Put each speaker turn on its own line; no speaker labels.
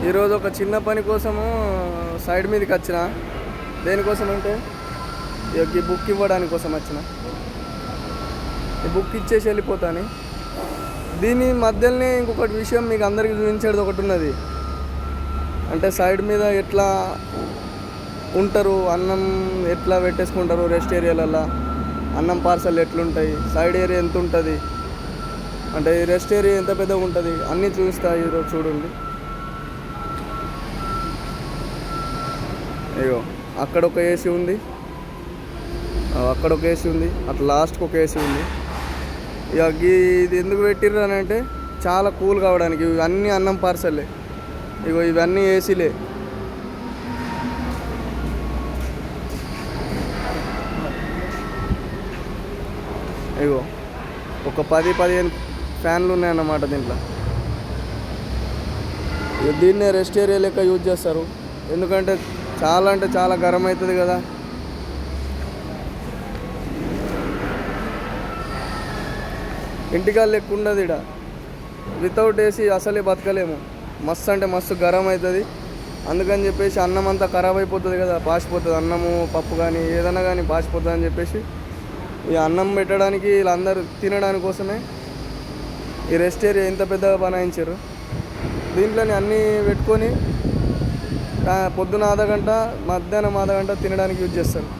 ఈరోజు ఒక చిన్న పని కోసము సైడ్ మీదకి వచ్చిన. దేనికోసం అంటే ఈ బుక్ ఇవ్వడానికి కోసం వచ్చిన. ఈ బుక్ ఇచ్చేసి వెళ్ళిపోతాను. దీని మధ్యలోనే ఇంకొకటి విషయం మీకు అందరికీ చూపించేది ఒకటి ఉన్నది. అంటే సైడ్ మీద ఎట్లా ఉంటారు, అన్నం ఎట్లా పెట్టేసుకుంటారు, రెస్ట్ ఏరియాలలో అన్నం పార్సల్ ఎట్లుంటాయి, సైడ్ ఏరియా ఎంత ఉంటుంది, అంటే ఈ రెస్ట్ ఏరియా ఎంత పెద్దగా ఉంటుంది అన్నీ చూపిస్తా ఈరోజు. చూడండి, అయ్యో అక్కడ ఒక ఏసీ ఉంది, అక్కడ ఒక ఏసీ ఉంది, అట్లా లాస్ట్కి ఒక ఏసీ ఉంది. ఇక ఇది ఎందుకు పెట్టిర్రు అని అంటే చాలా కూల్ కావడానికి. ఇవన్నీ అన్నం పార్సలే, ఇగో ఇవన్నీ ఏసీలే. ఇగో ఒక 10-15 ఫ్యాన్లు ఉన్నాయన్నమాట దీంట్లో. దీన్నే రెస్ట్ ఏరియా లెక్క యూజ్ చేస్తారు. ఎందుకంటే చాలా అంటే చాలా గరం అవుతుంది కదా. ఇంటికాడ లెక్క ఉండదు ఇక్కడ. వితౌట్ ఏసీ అసలే బతకలేము. మస్తు అంటే మస్తు గరం అవుతుంది. అందుకని చెప్పేసి అన్నం అంతా ఖరాబ్ అయిపోతుంది కదా, పాసిపోతుంది. అన్నము పప్పు కానీ ఏదైనా కానీ పాసిపోతుంది అని చెప్పేసి ఈ అన్నం పెట్టడానికి వీళ్ళందరూ తినడానికి కోసమే ఈ రెస్ట్ ఏరియా ఇంత పెద్దగా బనాయించారు. దీంట్లోనే అన్నీ పెట్టుకొని పొద్దున ½ గంట, మధ్యాహ్నం ½ గంట తినడానికి యూజ్ చేస్తారు.